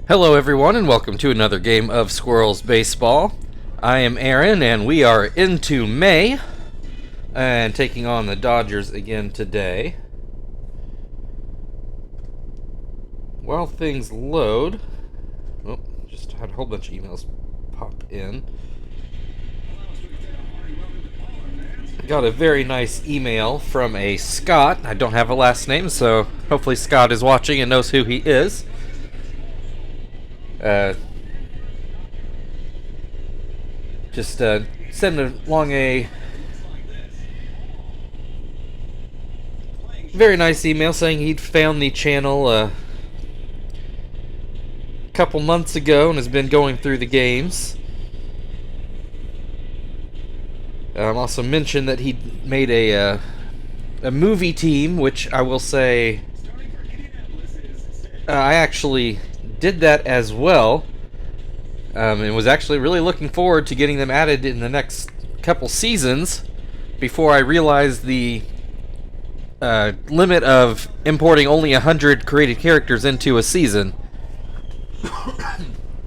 Hello everyone and welcome to another game of Squirrels Baseball. I am Aaron and we are into May and taking on the Dodgers again today. While things load, just had a whole bunch of emails pop in. Got a very nice email from a Scott. I don't have a last name, so hopefully Scott is watching and knows who he is. Just send along a very nice email saying he'd found the channel a couple months ago and has been going through the games. Also mentioned that he made a movie team, which I will say I actually did that as well, and was actually really looking forward to getting them added in the next couple seasons before I realized the limit of importing only 100 created characters into a season.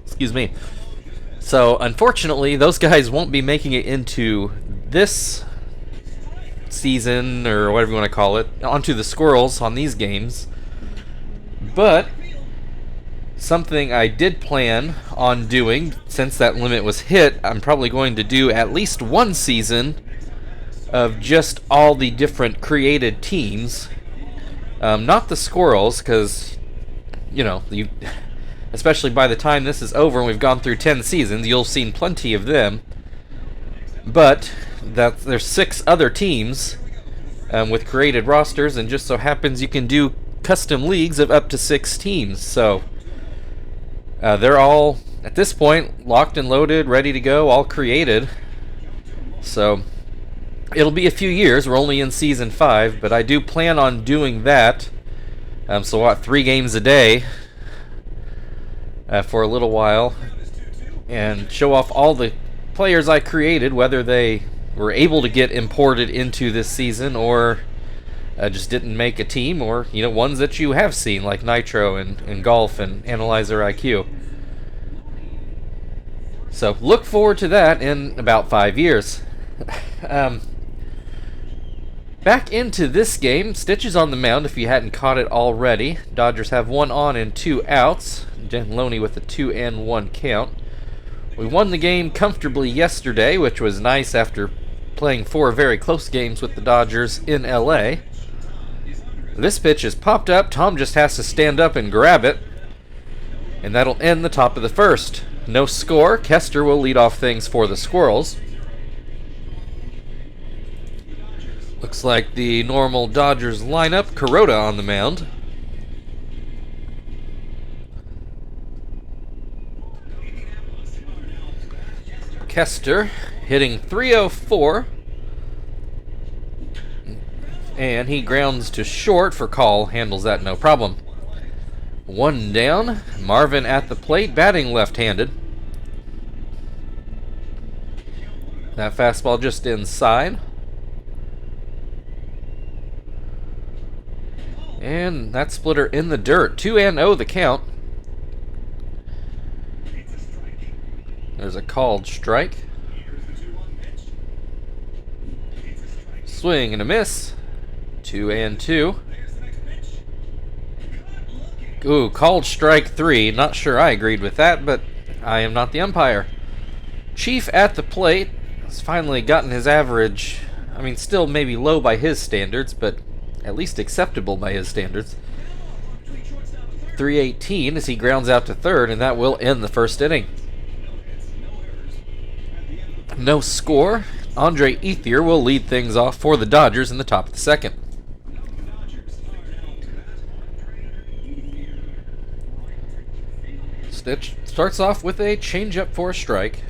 Excuse me. So unfortunately those guys won't be making it into this season, or whatever you want to call it, onto the Squirrels on these games. But something I did plan on doing, since that limit was hit, I'm probably going to do at least one season of just all the different created teams. Not the Squirrels, because, you know, especially by the time this is over and we've gone through 10 seasons, you'll have seen plenty of them. But there's 6 other teams with created rosters, and just so happens you can do custom leagues of up to 6 teams. So they're all, at this point, locked and loaded, ready to go, all created. So it'll be a few years. We're only in Season 5, but I do plan on doing that. So what, 3 games a day for a little while, and show off all the players I created, whether they were able to get imported into this season or just didn't make a team, or, you know, ones that you have seen like Nitro and Golf and Analyzer IQ. So look forward to that in about 5 years. Back into this game. Stitch is on the mound if you hadn't caught it already. Dodgers have 1 on and 2 outs. Loney with a 2-1 count. We won the game comfortably yesterday, which was nice after playing 4 very close games with the Dodgers in LA. This pitch is popped up. Tom just has to stand up and grab it, and that'll end the top of the first. No score. Kester will lead off things for the Squirrels. Looks like the normal Dodgers lineup. Kuroda on the mound. Kester hitting .304. And he grounds to short for call. Handles that no problem. 1 down. Marvin at the plate, batting left-handed. That fastball just inside. And that splitter in the dirt. 2-0 the count. There's a called strike. Swing and a miss. 2-2. Ooh, called strike 3. Not sure I agreed with that, but I am not the umpire. Chief at the plate has finally gotten his average. I mean, still maybe low by his standards, but at least acceptable by his standards. 3-18 as he grounds out to third, and that will end the first inning. No score. Andre Ethier will lead things off for the Dodgers in the top of the second. Stitch starts off with a changeup for a strike.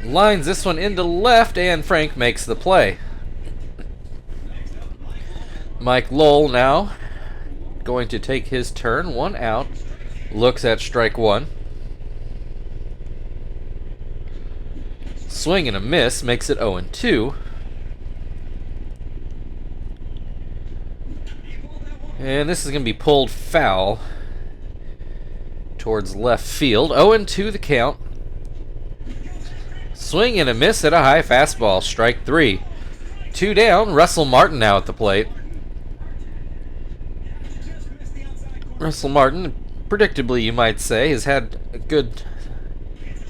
Lines this one into left, and Frank makes the play. Mike Lowell now going to take his turn. 1 out. Looks at strike 1. Swing and a miss makes it 0-2. And this is going to be pulled foul towards left field. 0-2 the count. Swing and a miss at a high fastball. Strike 3. 2 down. Russell Martin now at the plate. Russell Martin, predictably you might say, has had a good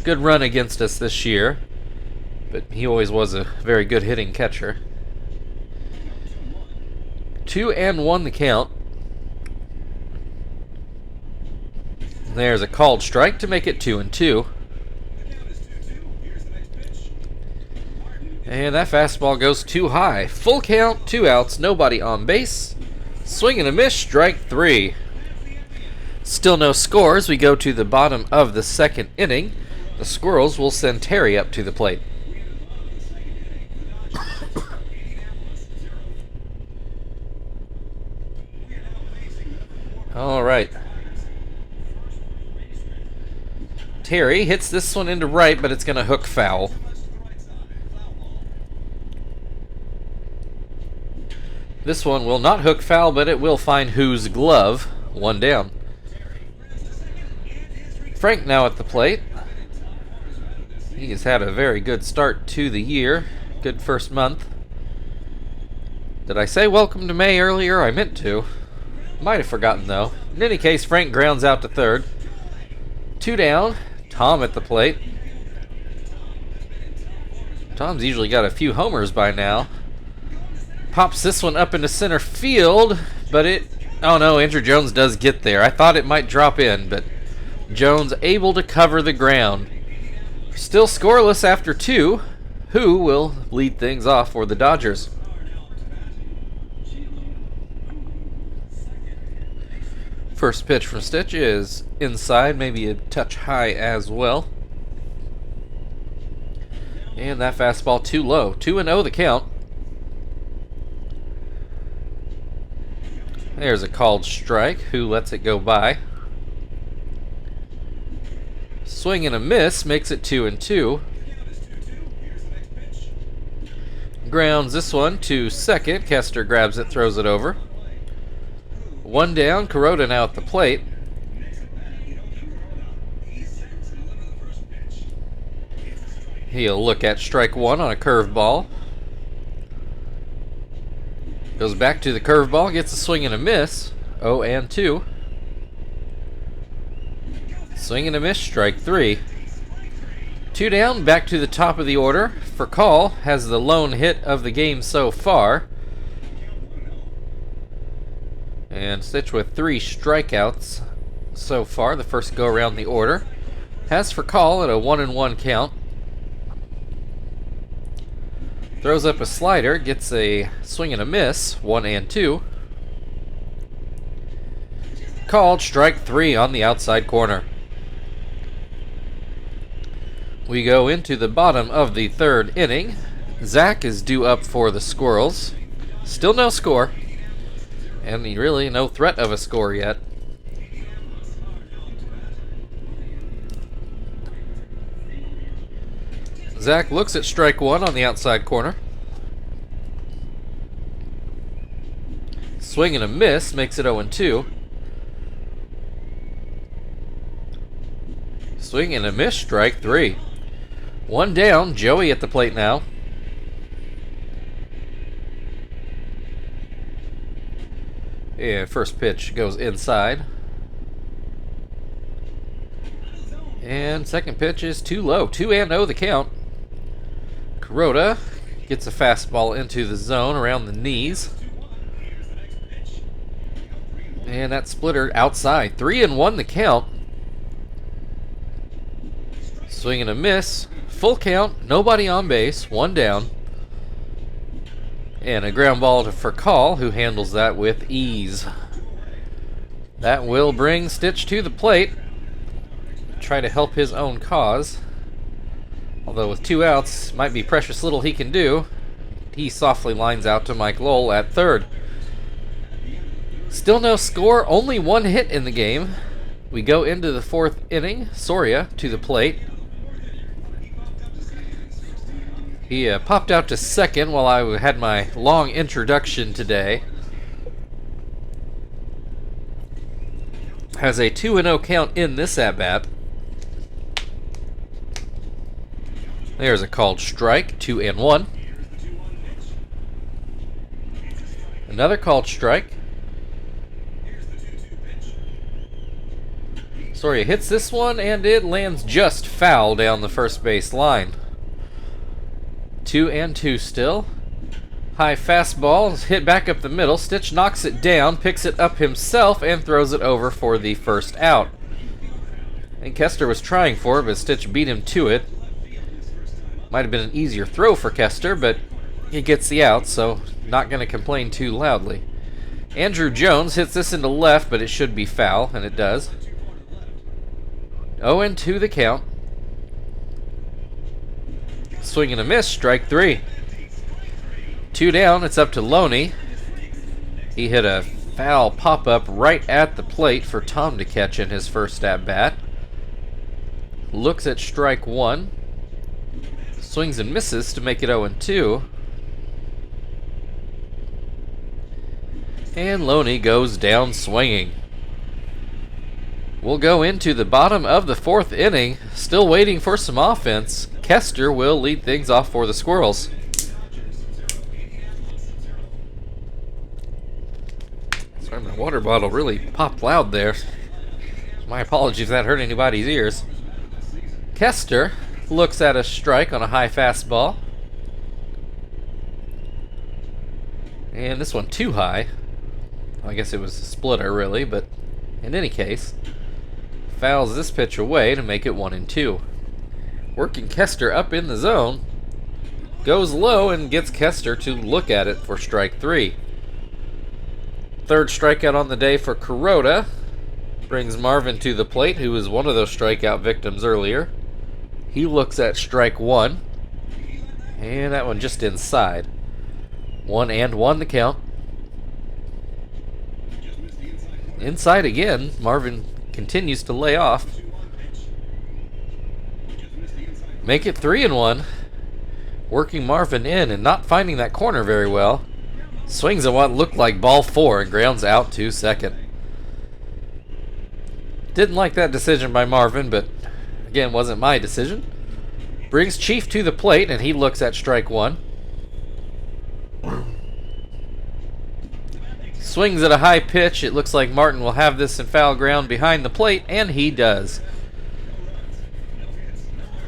run against us this year. But he always was a very good hitting catcher. 2-1 the count. There's a called strike to make it 2-2. And that fastball goes too high. Full count, 2 outs, nobody on base. Swing and a miss, strike 3. Still no scores. We go to the bottom of the second inning. The Squirrels will send Terry up to the plate. All right. Terry hits this one into right, but it's going to hook foul. This one will not hook foul, but it will find Who's glove. 1 down. Frank now at the plate. He has had a very good start to the year. Good first month. Did I say welcome to May earlier? I meant to. Might have forgotten though. In any case, Frank grounds out to third. 2 down. Tom at the plate. Tom's usually got a few homers by now. Pops this one up into center field, but oh no, Andrew Jones does get there. I thought it might drop in, but Jones able to cover the ground. Still scoreless after 2. Who will lead things off for the Dodgers? First pitch from Stitch is inside, maybe a touch high as well. And that fastball too low. 2-0 the count. There's a called strike. Who lets it go by? Swing and a miss makes it 2-2. Grounds this one to second. Kester grabs it, throws it over. 1 down. Kuroda now at the plate. He'll look at strike 1 on a curveball. Goes back to the curveball, gets a swing and a miss. 0-2. Swing and a miss, strike 3. 2 down, back to the top of the order. For call, has the lone hit of the game so far. And Stitch with 3 strikeouts so far, the first go around the order. Has for call at a 1-1 count. Throws up a slider, gets a swing and a miss, 1-2. Called strike 3 on the outside corner. We go into the bottom of the third inning. Zach is due up for the Squirrels. Still no score. And really no threat of a score yet. Zach looks at strike 1 on the outside corner. Swing and a miss makes it 0-2. Swing and a miss, strike 3. 1 down, Joey at the plate now. And first pitch goes inside. And second pitch is too low. 2-0 the count. Kuroda gets a fastball into the zone around the knees. And that splitter outside. 3-1 the count. Swing and a miss. Full count. Nobody on base. 1 down. And a ground ball to Furcal, who handles that with ease. That will bring Stitch to the plate. Try to help his own cause. Although with 2 outs, might be precious little he can do. He softly lines out to Mike Lowell at third. Still no score, only 1 hit in the game. We go into the 4th inning. Soria to the plate. He popped out to second while I had my long introduction today. has a 2-0 count in this at-bat. There's a called strike, 2-1. Another called strike. Soria hits this one, and it lands just foul down the first base line. 2-2 still. High fastball is hit back up the middle. Stitch knocks it down, picks it up himself, and throws it over for the first out. And Kester was trying for it, but Stitch beat him to it. Might have been an easier throw for Kester, but he gets the out, so not going to complain too loudly. Andrew Jones hits this into left, but it should be foul, and it does. 0-2 the count. Swing and a miss, strike 3. 2 down, it's up to Loney. He hit a foul pop-up right at the plate for Tom to catch in his first at-bat. Looks at strike 1. Swings and misses to make it 0-2. And Loney goes down swinging. We'll go into the bottom of the 4th inning, still waiting for some offense. Kester will lead things off for the Squirrels. Sorry, my water bottle really popped loud there. My apologies if that hurt anybody's ears. Kester looks at a strike on a high fastball. And this one too high. I guess it was a splitter really, but in any case, fouls this pitch away to make it 1-2. Working Kester up in the zone. Goes low and gets Kester to look at it for strike 3. Third strikeout on the day for Kuroda. Brings Marvin to the plate, who was one of those strikeout victims earlier. He looks at strike 1. And that one just inside. 1-1 the count. Inside again. Marvin continues to lay off. Make it 3-1. Working Marvin in and not finding that corner very well. Swings at what looked like ball 4 and grounds out to second. Didn't like that decision by Marvin, but again, wasn't my decision. Brings Chief to the plate, and he looks at strike 1. Swings at a high pitch. It looks like Martin will have this in foul ground behind the plate, and he does.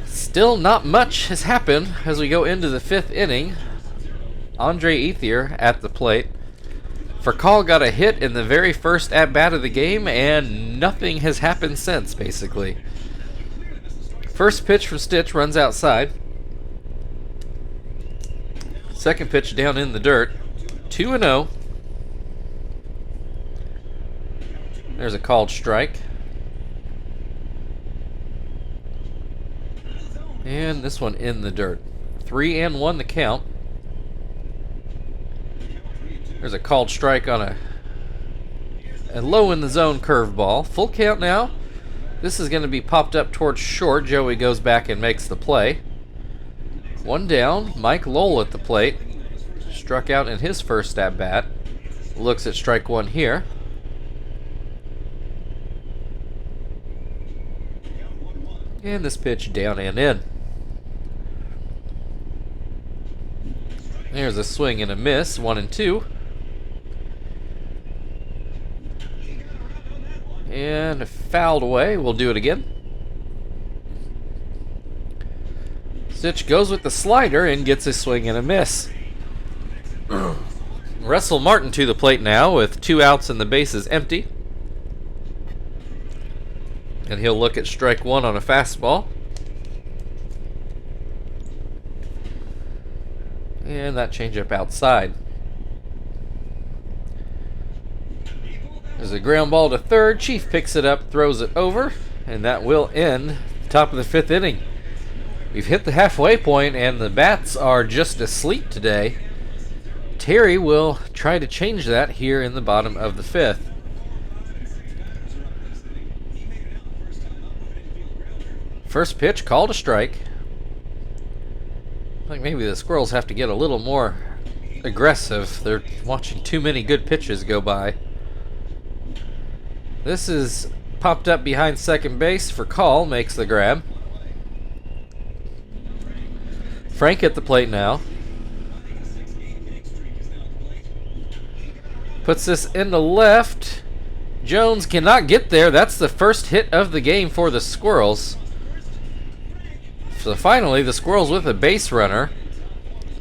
Still not much has happened as we go into the 5th inning. Andre Ethier at the plate. Furcal got a hit in the very first at-bat of the game, and nothing has happened since, basically. First pitch from Stitch runs outside. Second pitch down in the dirt. 2-0. There's a called strike. And this one in the dirt. 3-1 the count. There's a called strike on a low in the zone curveball. Full count now. This is going to be popped up towards short. Joey goes back and makes the play. 1 down. Mike Lowell at the plate. Struck out in his first at-bat. Looks at strike 1 here. And this pitch down and in. There's a swing and a miss. 1-2. And fouled away. We'll do it again. Stitch goes with the slider and gets a swing and a miss. Russell Martin to the plate now with 2 outs and the bases empty. And he'll look at strike 1 on a fastball. And that changeup outside. There's a ground ball to third. Chief picks it up, throws it over, and that will end the top of the 5th inning. We've hit the halfway point, and the bats are just asleep today. Terry will try to change that here in the bottom of the 5th. First pitch, called a strike. I think maybe the Squirrels have to get a little more aggressive. They're watching too many good pitches go by. This is popped up behind second base for call, makes the grab. Frank at the plate now. Puts this into left. Jones cannot get there. That's the first hit of the game for the Squirrels. So finally, the Squirrels with a base runner.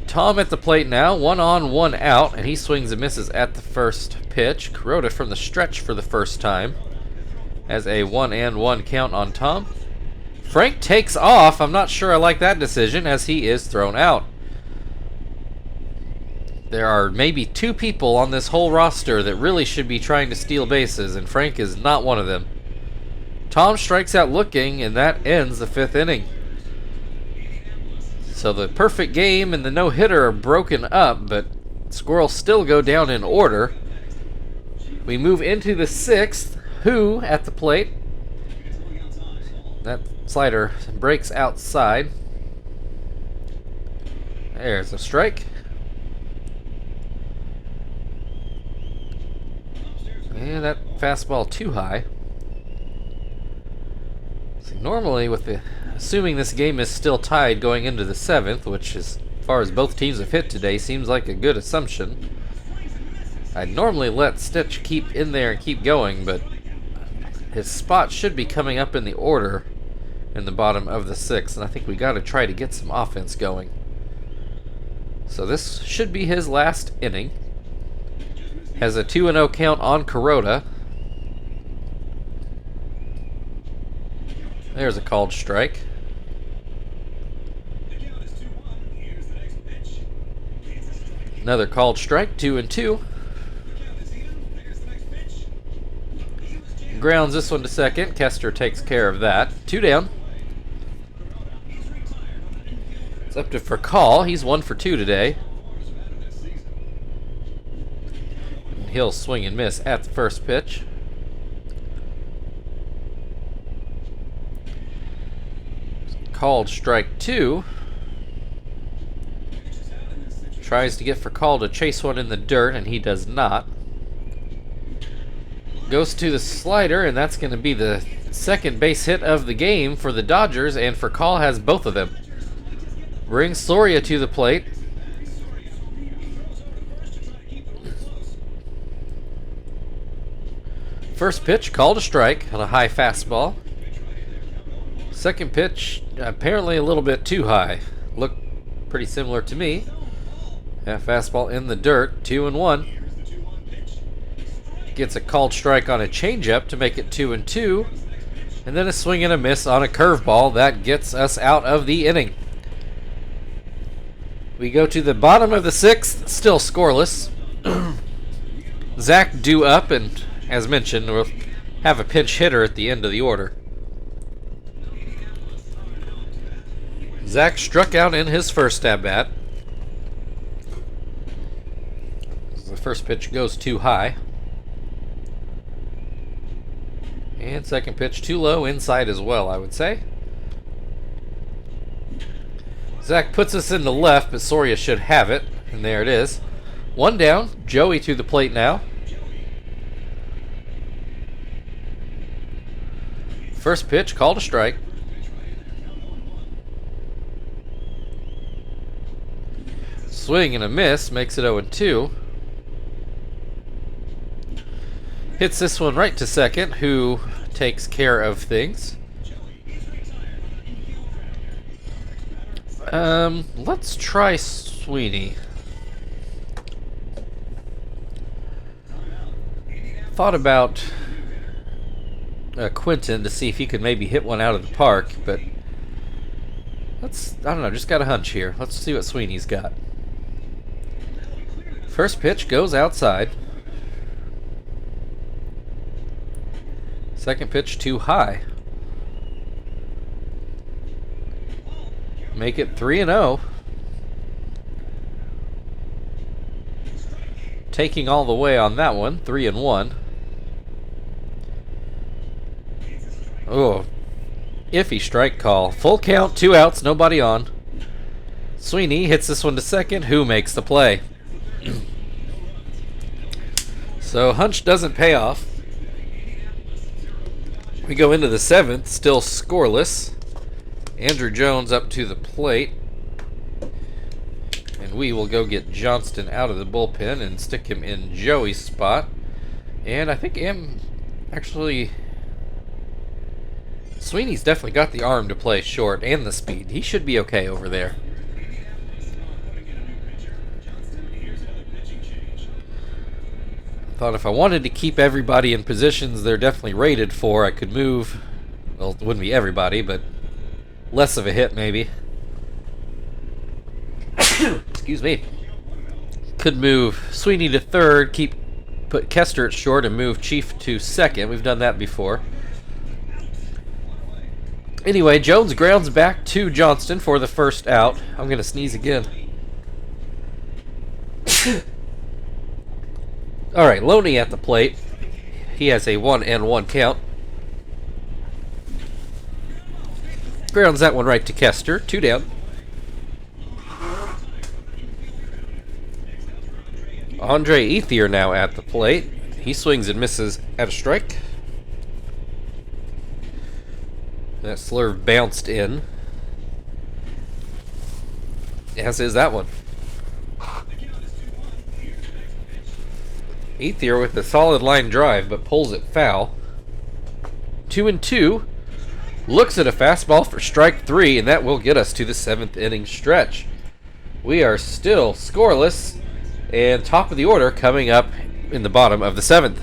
Tom at the plate now, 1 on, 1 out, and he swings and misses at the first pitch. Kuroda from the stretch for the first time as a 1-1 count on Tom. Frank takes off. I'm not sure I like that decision as he is thrown out. There are maybe 2 people on this whole roster that really should be trying to steal bases, and Frank is not one of them. Tom strikes out looking, and that ends the 5th inning. So the perfect game and the no-hitter are broken up, but Squirrels still go down in order. We move into the 6th. Who at the plate? That slider breaks outside. There's a strike. And that fastball too high. So normally, assuming this game is still tied going into the 7th, which as far as both teams have hit today, seems like a good assumption. I'd normally let Stitch keep in there and keep going, but his spot should be coming up in the order in the bottom of the 6th, and I think we got to try to get some offense going. So this should be his last inning. Has a 2-0 count on Kuroda. There's a called strike. Another called strike, 2-2. Grounds this one to second. Kester takes care of that. 2 down. It's up to for call. He's 1 for 2 today. He'll swing and miss at the first pitch. Called strike 2. Tries to get for call to chase one in the dirt, and he does not. Goes to the slider, and that's going to be the second base hit of the game for the Dodgers, and for call has both of them. Brings Soria to the plate. First pitch, called a strike on a high fastball. Second pitch, apparently a little bit too high. Looked pretty similar to me. Fastball in the dirt, 2-1. Gets a called strike on a changeup to make it 2-2. And then a swing and a miss on a curveball. That gets us out of the inning. We go to the bottom of the 6th, still scoreless. Zach due up, and as mentioned, we'll have a pinch hitter at the end of the order. Zach struck out in his first at-bat. The first pitch goes too high. And second pitch too low, inside as well, I would say. Zach puts us into left, but Soria should have it. And there it is. 1 down. Joey to the plate now. First pitch, called a strike. Swing and a miss, makes it 0-2. Hits this one right to second, who takes care of things. Let's try Sweeney. Thought about Quinton to see if he could maybe hit one out of the park, but I don't know, just got a hunch here. Let's see what Sweeney's got. First pitch goes outside. Second pitch too high. Make it 3-0. Taking all the way on that one, 3-1. Oh, iffy strike call. Full count, 2 outs, nobody on. Sweeney hits this one to second. Who makes the play? So hunch doesn't pay off. We go into the 7th, still scoreless. Andrew Jones up to the plate. And we will go get Johnston out of the bullpen and stick him in Joey's spot. And I think actually, Sweeney's definitely got the arm to play short and the speed. He should be okay over there. Thought if I wanted to keep everybody in positions they're definitely rated for, I could move, well, it wouldn't be everybody, but less of a hit maybe. Excuse me. Could move Sweeney to third, put Kester at short, and move Chief to second. We've done that before. Anyway, Jones grounds back to Johnston for the first out. I'm going to sneeze again. Alright, Loney at the plate. He has a 1-1 count. Grounds that one right to Kester. 2 down. Andre Ethier now at the plate. He swings and misses at a strike. That slurve bounced in. As is that one. Ethier with a solid line drive, but pulls it foul. 2-2. Looks at a fastball for strike 3, and that will get us to the 7th inning stretch. We are still scoreless, and top of the order coming up in the bottom of the 7th.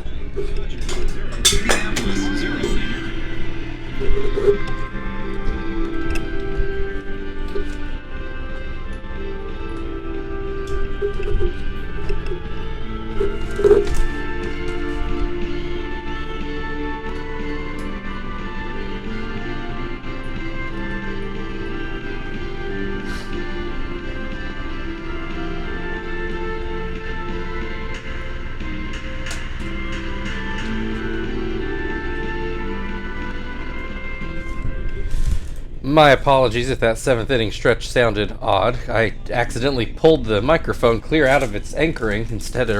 My apologies if that 7th inning stretch sounded odd. I accidentally pulled the microphone clear out of its anchoring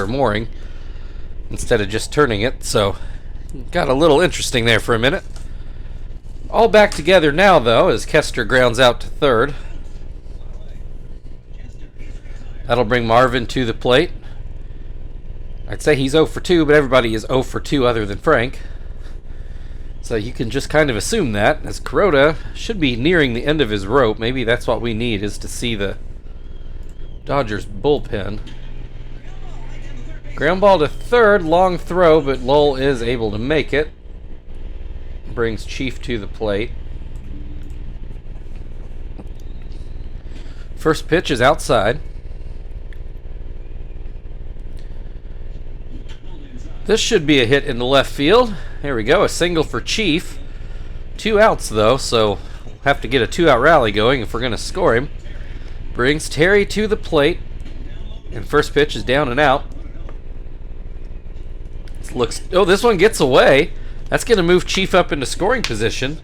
mooring instead of just turning it, so got a little interesting there for a minute. All back together now, though, as Kester grounds out to third. That'll bring Marvin to the plate. I'd say he's 0 for 2, but everybody is 0 for 2 other than Frank. So you can just kind of assume that, as Kuroda should be nearing the end of his rope. Maybe that's what we need, is to see the Dodgers bullpen. Ground ball to third, long throw, but Lowell is able to make it. Brings Chief to the plate. First pitch is outside. This should be a hit in the left field. There we go, a single for Chief. 2 outs though, so we'll have to get a 2-out rally going if we're going to score him. Brings Terry to the plate, and first pitch is down and out. This one gets away. That's going to move Chief up into scoring position.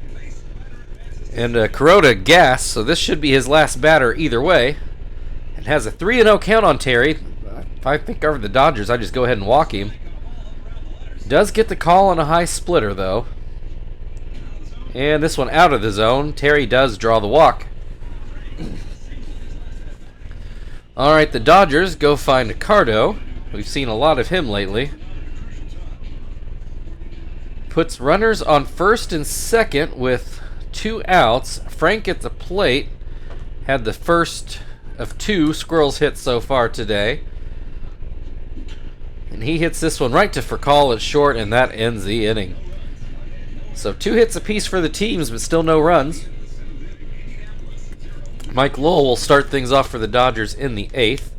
And Kuroda gas, so this should be his last batter either way. It has a 3-0 count on Terry. If I think over the Dodgers, I just go ahead and walk him. Does get the call on a high splitter, though. And this one out of the zone. Terry does draw the walk. Alright, the Dodgers go find Cardo. We've seen a lot of him lately. Puts runners on first and second with 2 outs. Frank at the plate. Had the first of 2 Squirrels hits so far today. And he hits this one right to Furcal at short, and that ends the inning. So 2 hits apiece for the teams, but still no runs. Mike Lowell will start things off for the Dodgers in the 8th.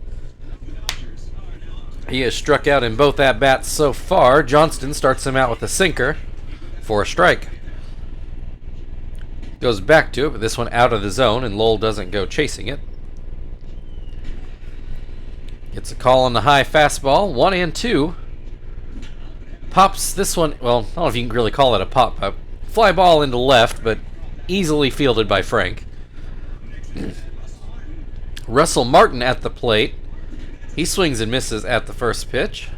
He has struck out in both at-bats so far. Johnston starts him out with a sinker for a strike. Goes back to it, but this one out of the zone, and Lowell doesn't go chasing it. Gets a call on the high fastball, 1-2. Pops this one, well, I don't know if you can really call it a pop-up. Fly ball into left, but easily fielded by Frank. Russell Martin at the plate. He swings and misses at the first pitch.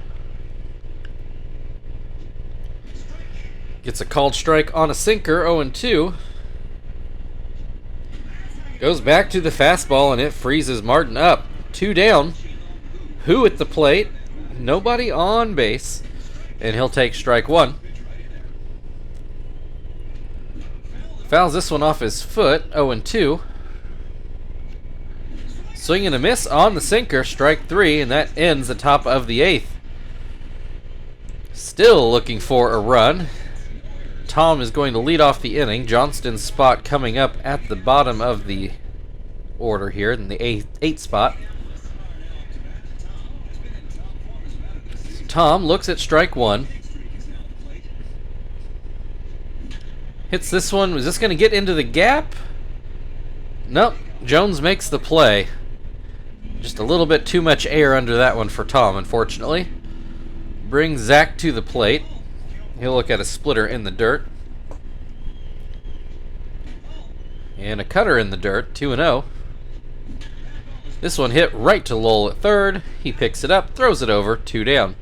Gets a called strike on a sinker, 0-2. Goes back to the fastball, and it freezes Martin up. 2 down. Who at the plate? Nobody on base. And he'll take strike 1. Fouls this one off his foot, 0-2. Swing and a miss on the sinker, strike 3, and that ends the top of the 8th. Still looking for a run. Tom is going to lead off the inning. Johnston's spot coming up at the bottom of the order here in the 8th spot. Tom looks at strike 1. Hits this one. Was this going to get into the gap? Nope. Jones makes the play. Just a little bit too much air under that one for Tom, unfortunately. Brings Zach to the plate. He'll look at a splitter in the dirt. And a cutter in the dirt, 2-0. This one hit right to Lowell at third. He picks it up, throws it over, 2 down.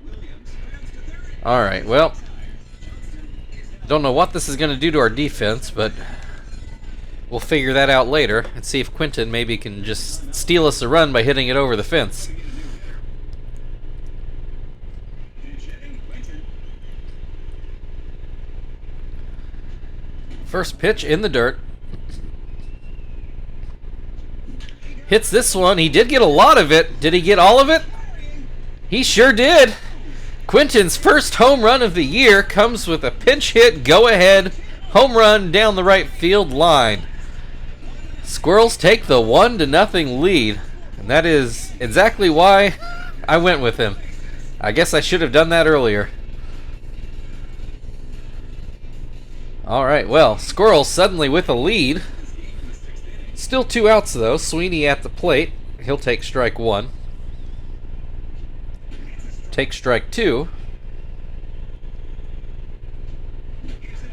Alright, well, don't know what this is going to do to our defense, but we'll figure that out later and see if Quinton maybe can just steal us a run by hitting it over the fence. First pitch in the dirt. Hits this one. He did get a lot of it. Did he get all of it? He sure did. Quinton's first home run of the year comes with a pinch hit, go-ahead home run down the right field line. Squirrels take the 1-0 lead, and that is exactly why I went with him. I guess I should have done that earlier. Alright, well, Squirrels suddenly with a lead. Still 2 outs though. Sweeney at the plate. He'll take strike 1. Take strike 2.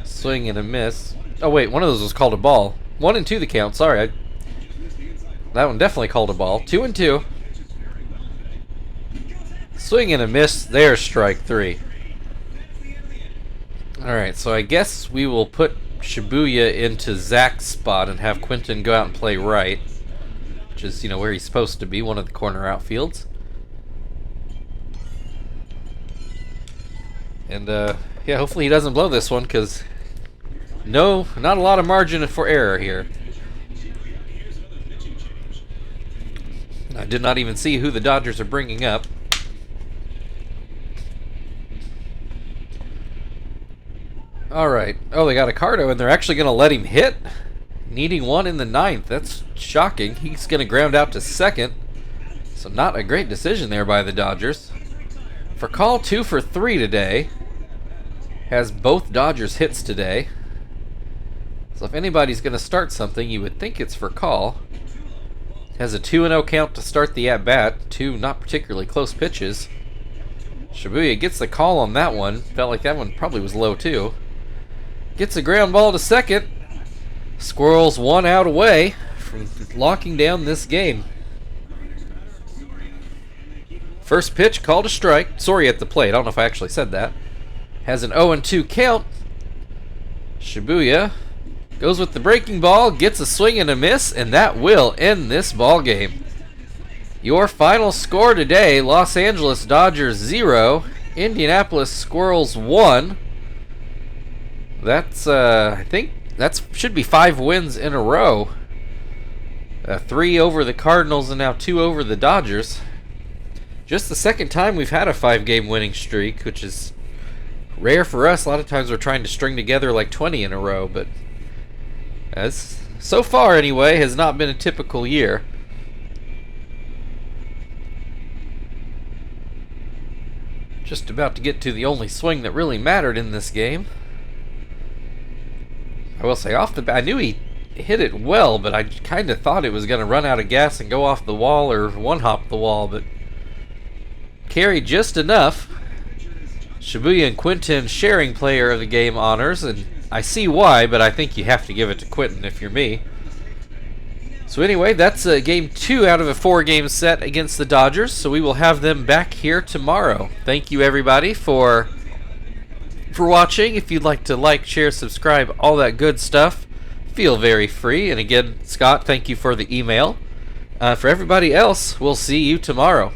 Swing and a miss. Oh wait, one of those was called a ball. 1-2 the count. Sorry, that one definitely called a ball. 2-2. Swing and a miss. There's strike 3. Alright, so I guess we will put Shibuya into Zach's spot and have Quinton go out and play right, which is, you know, where he's supposed to be, one of the corner outfields. And, yeah, hopefully he doesn't blow this one, because no, not a lot of margin for error here. I did not even see who the Dodgers are bringing up. Alright. Oh, they got Accardo, and they're actually going to let him hit? Needing one in the 9th. That's shocking. He's going to ground out to second. So not a great decision there by the Dodgers. For call, 2 for 3 today. Has both Dodgers hits today. So if anybody's going to start something, you would think it's for call. Has a 2-0 count to start the at-bat. 2 not particularly close pitches. Shibuya gets the call on that one. Felt like that one probably was low too. Gets a ground ball to second. Squirrels 1 out away from locking down this game. First pitch called a strike. Sorry at the plate. I don't know if I actually said that. Has an 0-2 count. Shibuya goes with the breaking ball, gets a swing and a miss, and that will end this ball game. Your final score today, Los Angeles Dodgers 0, Indianapolis Squirrels 1. That's, I think, that should be 5 wins in a row. 3 over the Cardinals and now 2 over the Dodgers. Just the second time we've had a 5-game winning streak, which is rare for us. A lot of times we're trying to string together like 20 in a row, but as so far anyway, has not been a typical year. Just about to get to the only swing that really mattered in this game. I will say off the bat, I knew he hit it well, but I kind of thought it was going to run out of gas and go off the wall or one-hop the wall, but carried just enough. Shibuya and Quinton sharing player of the game honors, and I see why, but I think you have to give it to Quinton if you're me. So anyway, that's game 2 out of a 4-game set against the Dodgers, so we will have them back here tomorrow. Thank you everybody for for watching. If you'd like to like, share, subscribe, all that good stuff, feel very free. And again, Scott, thank you for the email. For everybody else, we'll see you tomorrow.